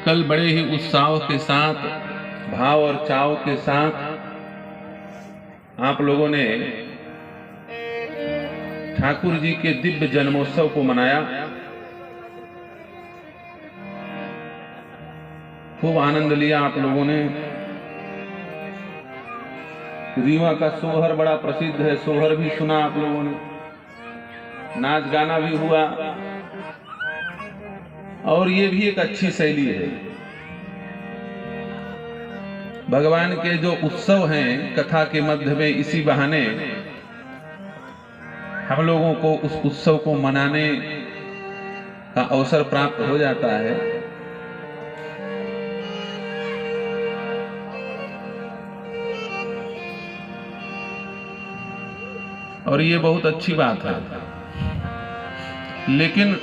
कल बड़े ही उत्साह के साथ, भाव और चाव के साथ आप लोगों ने ठाकुर जी के दिव्य जन्मोत्सव को मनाया। खूब आनंद लिया आप लोगों ने। रीवा का सोहर बड़ा प्रसिद्ध है, सोहर भी सुना आप लोगों ने, नाच गाना भी हुआ, और ये भी एक अच्छी शैली है। भगवान के जो उत्सव हैं कथा के मध्य में, इसी बहाने हम लोगों को उस उत्सव को मनाने का अवसर प्राप्त हो जाता है। और ये बहुत अच्छी बात है, लेकिन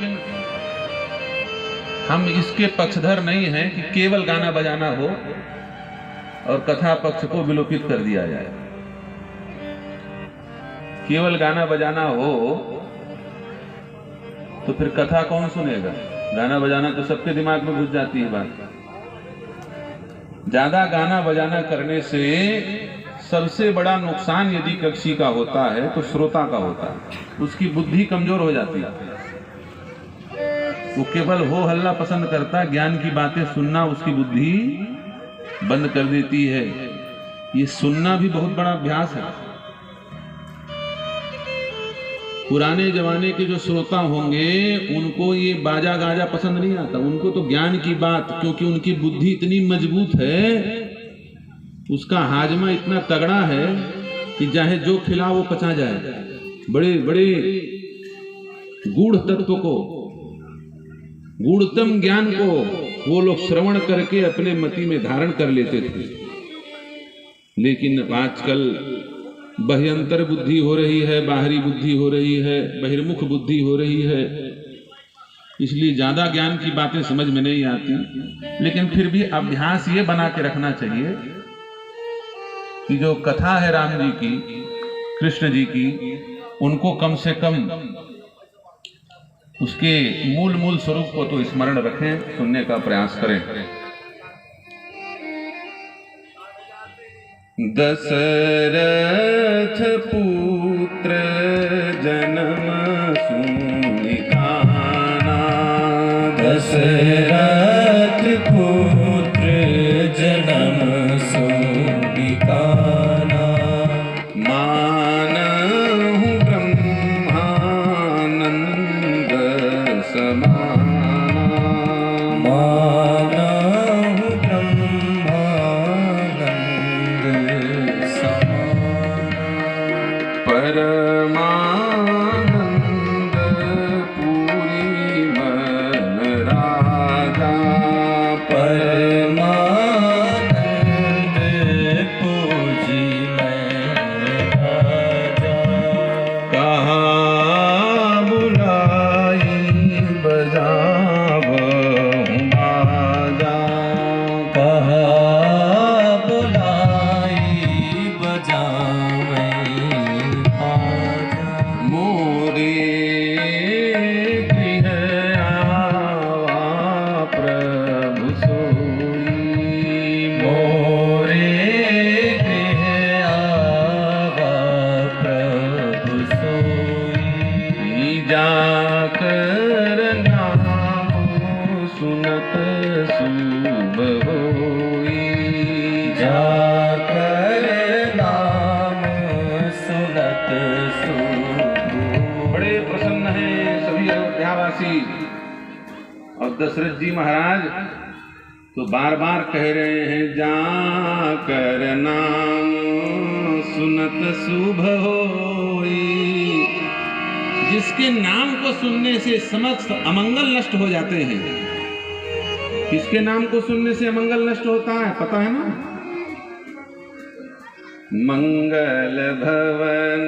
हम इसके पक्षधर नहीं हैं कि केवल गाना बजाना हो और कथा पक्ष को विलोपित कर दिया जाए। केवल गाना बजाना हो तो फिर कथा कौन सुनेगा? गाना बजाना तो सबके दिमाग में घुस जाती है बात। ज्यादा गाना बजाना करने से सबसे बड़ा नुकसान यदि कक्षी का होता है तो श्रोता का होता है। उसकी बुद्धि कमजोर हो जाती है। वो केवल हो हल्ला पसंद करता, ज्ञान की बातें सुनना उसकी बुद्धि बंद कर देती है। ये सुनना भी बहुत बड़ा अभ्यास है। पुराने जमाने के जो श्रोता होंगे उनको ये बाजा गाजा पसंद नहीं आता, उनको तो ज्ञान की बात, क्योंकि उनकी बुद्धि इतनी मजबूत है, उसका हाजमा इतना तगड़ा है कि चाहे जो खिलाओ वो पचा जाए। बड़े बड़े गूढ़ तत्व को, गूढ़तम ज्ञान को वो लोग श्रवण करके अपने मति में धारण कर लेते थे। लेकिन आजकल बह्यंतर बुद्धि हो रही है, बाहरी बुद्धि हो रही है, बहिर्मुख बुद्धि हो रही है, इसलिए ज्यादा ज्ञान की बातें समझ में नहीं आती। लेकिन फिर भी अभ्यास ये बना के रखना चाहिए कि जो कथा है राम जी की, कृष्ण जी की, उनको कम से कम उसके मूल स्वरूप को तो स्मरण रखें, सुनने का प्रयास करें। दशरथ पुत्र जन्म सुनिकाना, दशरथ पुत्र जन्म सुनिकाना, मानहु ब्रह्मानंद समाना, मानहु ब्रह्मानंद समाना, परमानंद पूरी मन राजा, परमानंद पूजी मैं राजा, कहा बुलाई बजावहु बाजा, कहा बुलाई बजावै आजा, मोरे गृह आवा प्रभु सोई, मोरे गृह आवा प्रभु सोई, जाकर नाम सुनत शुभ होई, जाकर नाम सुनत शुभ। बड़े प्रसन्न हैं सभी अयोध्यावासी। और दशरथ जी महाराज तो बार बार कह रहे हैं, जाकर नाम सुनत शुभ होई। जिसके नाम को सुनने से समस्त अमंगल नष्ट हो जाते हैं। किसके नाम को सुनने से अमंगल नष्ट होता है पता है ना? मंगल भवन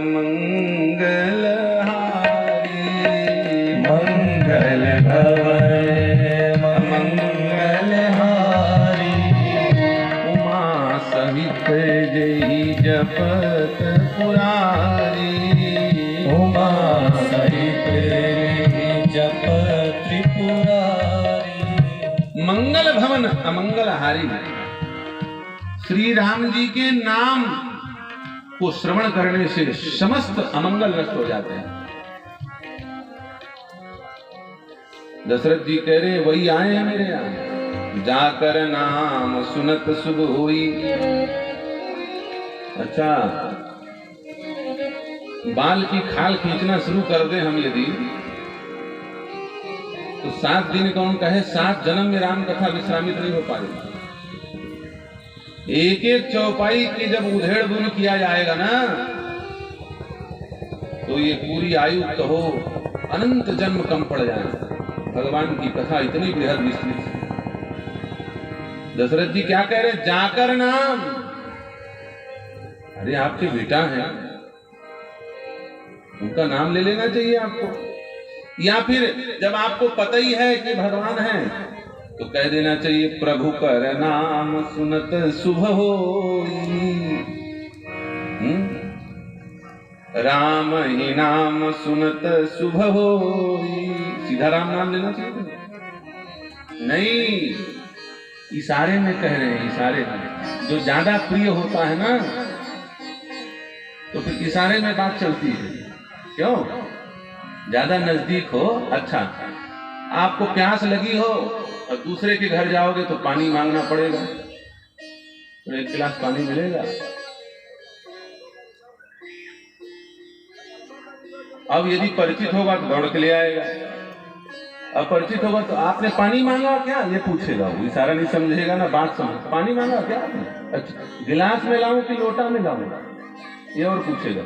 मंगलहारी, मंगल भवन मंगलहारी, उमा सहित जय जपत पुरारी, उमा सहित जप त्रिपुरारी, मंगल भवन अमंगल हारी। श्री राम जी के नाम को श्रवण करने से समस्त अमंगल नष्ट हो जाते हैं। दशरथ जी कह रहे वही आए हैं मेरे यहाँ, जाकर नाम सुनत शुभ हुई। अच्छा, बाल की खाल खींचना शुरू कर दे हम यदि, तो 7 दिन कौन कहे 7 जन्म में राम कथा विश्रामित नहीं हो पाएगी। एक एक चौपाई की जब उधेड़ बुन किया जाएगा ना, तो ये पूरी आयु कहो अनंत जन्म कम पड़ जाएगा। भगवान की कथा इतनी बेहद विस्तृत। दशरथ जी क्या कह रहे, जाकर नाम। अरे आपके बेटा हैं, उनका नाम ले लेना चाहिए आपको, या फिर जब आपको पता ही है कि भगवान है तो कह देना चाहिए प्रभु कर नाम सुनत शुभ होई। राम ही नाम सुनत शुभ होई। सीधा राम नाम लेना चाहिए नहीं, इशारे में कह रहे हैं, इशारे में। जो ज्यादा प्रिय होता है ना, तो फिर इशारे में बात चलती है। क्यों? ज्यादा नजदीक हो। अच्छा, आपको प्यास लगी हो और दूसरे के घर जाओगे तो पानी मांगना पड़ेगा, तो 1 गिलास पानी मिलेगा। अब यदि परिचित होगा तो दौड़ के ले आएगा, अपरिचित होगा तो आपने पानी मांगा क्या, ये पूछेगा। वो इशारा नहीं समझेगा ना, बात समझ। पानी मांगा क्या आपने? अच्छा, गिलास में लाऊं कि लोटा में लाऊं, ये और पूछेगा।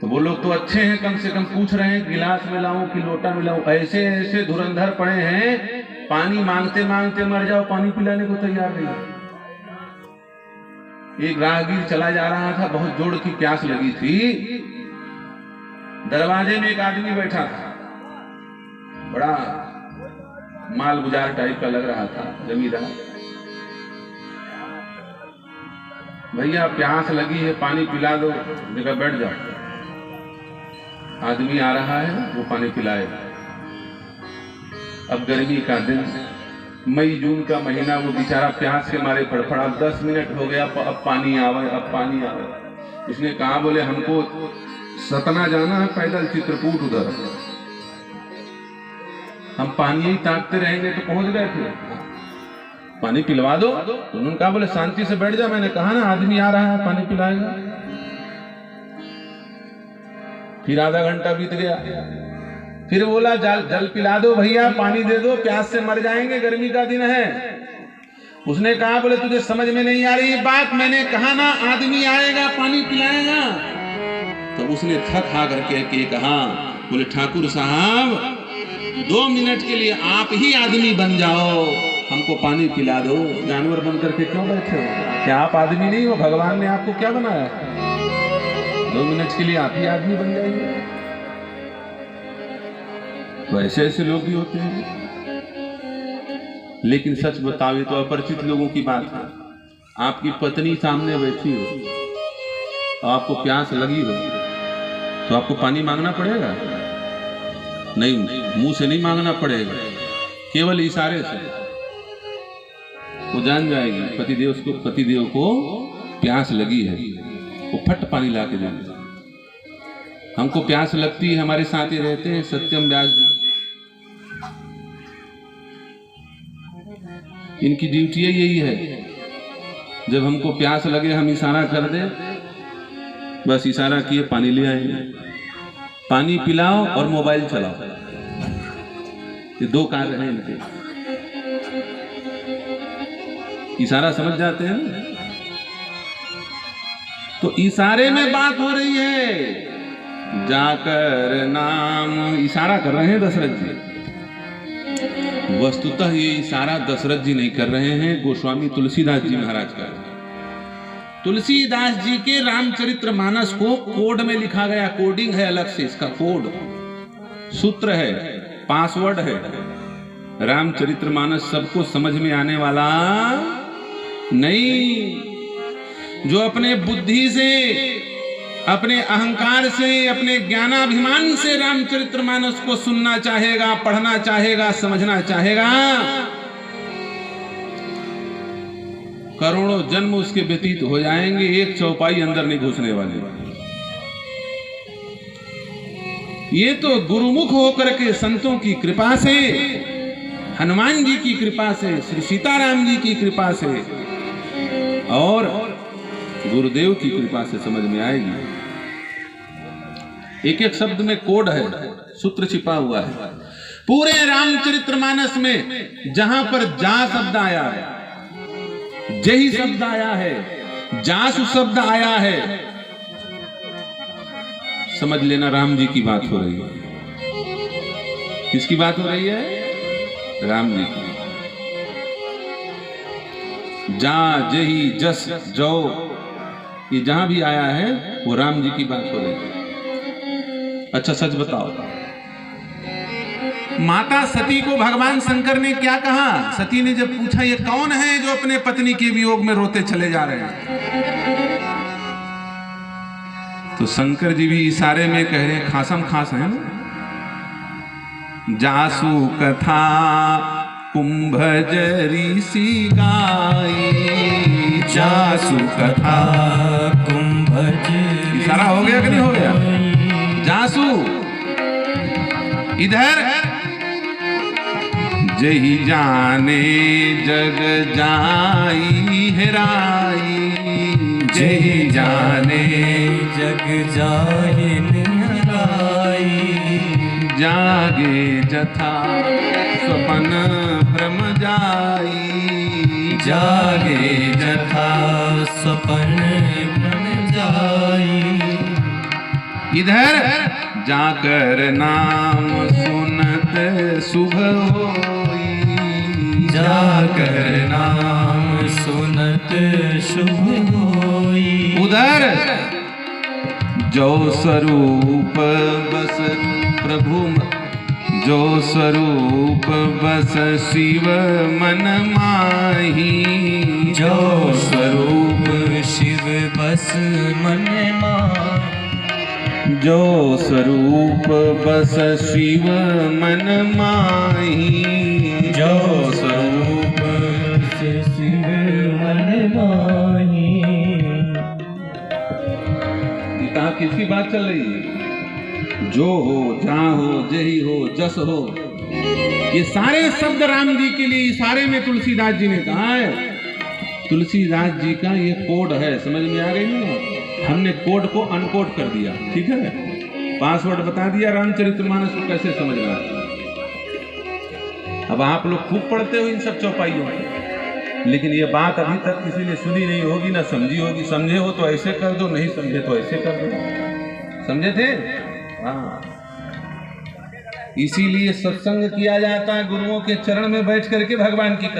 तो वो लोग तो अच्छे हैं, कम से कम पूछ रहे हैं गिलास में लाऊं कि लोटा में लाऊं। ऐसे ऐसे धुरंधर पड़े हैं, पानी मांगते मांगते मर जाओ, पानी पिलाने को तैयार नहीं। एक राहगीर चला जा रहा था, बहुत जोर की प्यास लगी थी। दरवाजे में एक आदमी बैठा था, बड़ा माल गुजार टाइप का लग रहा था, जमींदार। भैया प्यास लगी है, पानी पिला दो। जगह बैठ जाओ। आदमी आ रहा है, वो पानी पिलाएगा। अब गर्मी का दिन, मई जून का महीना, वो बेचारा प्यास के मारे फड़फड़ा। 10 मिनट हो गया, अब पानी आवे, अब पानी आवे। उसने कहा बोले हमको सतना जाना है पैदल, चित्रकूट उधर, हम पानी ही ताकते रहेंगे। तो पहुंच गए थे, पानी पिलवा दो। तो उन्होंने कहा बोले शांति से बैठ जा, मैंने कहा ना आदमी आ रहा है, पानी पिलाएगा। फिर आधा घंटा बीत गया, फिर बोला जल पिला दो भैया, पानी दे दो, प्यास से मर जाएंगे, गर्मी का दिन है। उसने कहा बोले तुझे समझ में नहीं आ रही बात, मैंने कहा ना आदमी आएगा पानी पिलाएगा। तो उसने थक हा करके कहा बोले ठाकुर साहब 2 मिनट के लिए आप ही आदमी बन जाओ, हमको पानी पिला दो। जानवर बन करके क्यों बैठे हो? क्या आप आदमी नहीं हो? भगवान ने आपको क्या बनाया? 2 मिनट के लिए आप ही आदमी बन जाएंगे। तो ऐसे ऐसे लोग भी होते हैं। लेकिन सच बताओ, तो अपरिचित लोगों की बात है। आपकी पत्नी सामने बैठी हो और आपको प्यास लगी हो, तो आपको पानी मांगना पड़ेगा? नहीं, मुंह से नहीं मांगना पड़ेगा, केवल इशारे से वो जान जाएगी पतिदेव को प्यास लगी है, वो फट पानी ला के देंगे। हमको प्यास लगती है, हमारे साथ ही रहते हैं सत्यम व्यास जी, इनकी ड्यूटी यही है, जब हमको प्यास लगे हम इशारा कर दे, बस इशारा किए पानी ले आएंगे। पानी पिलाओ और मोबाइल चलाओ, ये 2 कार्य हैं इनके। इशारा समझ जाते हैं। तो इशारे में बात हो रही है, जाकर नाम, इशारा कर रहे हैं दशरथ जी। वस्तुतः ये इशारा दशरथ जी नहीं कर रहे हैं, गोस्वामी तुलसीदास जी महाराज का। तुलसीदास जी के रामचरितमानस को कोड में लिखा गया, कोडिंग है अलग से, इसका कोड सूत्र है, पासवर्ड है। रामचरितमानस सबको समझ में आने वाला नहीं। जो अपने बुद्धि से अपने अहंकार से, अपने ज्ञानाभिमान से रामचरितमानस को सुनना चाहेगा, पढ़ना चाहेगा, समझना चाहेगा, करोड़ों जन्म उसके व्यतीत हो जाएंगे, एक चौपाई अंदर नहीं घुसने वाले। ये तो गुरुमुख होकर के संतों की कृपा से, हनुमान जी की कृपा से, श्री सीताराम जी की कृपा से और गुरुदेव की कृपा से समझ में आएगी। एक एक शब्द में कोड है, सूत्र छिपा हुआ है। पूरे रामचरितमानस में जहां पर जा शब्द आया है, जही शब्द आया है, जासु शब्द आया है, समझ लेना राम जी की बात हो रही है। किसकी बात हो रही है? राम जी की। जा, जही, जस, जो, ये जहां भी आया है वो राम जी की बात हो रही है। अच्छा सच बताओ, माता सती को भगवान शंकर ने क्या कहा? सती ने जब पूछा ये कौन है जो अपने पत्नी के वियोग में रोते चले जा रहे हैं, तो शंकर जी भी इशारे में कह रहे हैं, खासम खास है ना, जासु कथा कुंभजरी सी गाई, जासु कथा कुंभजरी। इशारा हो गया कि नहीं हो गया? जासु इधर, जही जाने जग जाई हेराई, जही जाने जग जाहि निराई, जागे जथा स्वपन भ्रम जाई, जागे जथा स्वपन भ्रम जाई। इधर जाकर नाम सुनत शुभ होई, जाकर नाम सुनत शुभ होई। उधर जो स्वरूप बस प्रभु, जो स्वरूप बस शिव मन माही, जो स्वरूप शिव बस मन माही, जो स्वरूप बस शिव मन माही, जो स्वरूप शिव मन माही। कहा किसकी बात चल रही है? जो हो, जहां हो, जही हो, जस हो, ये सारे शब्द राम जी के लिए इशारे में तुलसीदास जी ने कहा है। तुलसीदास जी का ये कोड है, समझ में आ गई ना? हमने कोड को अनकोड कर दिया, ठीक है, पासवर्ड बता दिया रामचरितमानस को कैसे समझना है। अब आप लोग खूब पढ़ते हो इन सब चौपाइयों में, लेकिन ये बात अभी तक किसी ने सुनी नहीं होगी, ना समझी होगी। समझे हो तो ऐसे कर दो, नहीं समझे तो ऐसे कर दो। समझे थे? हाँ, इसीलिए सत्संग किया जाता है, गुरुओं के चरण में बैठ करके भगवान की कथा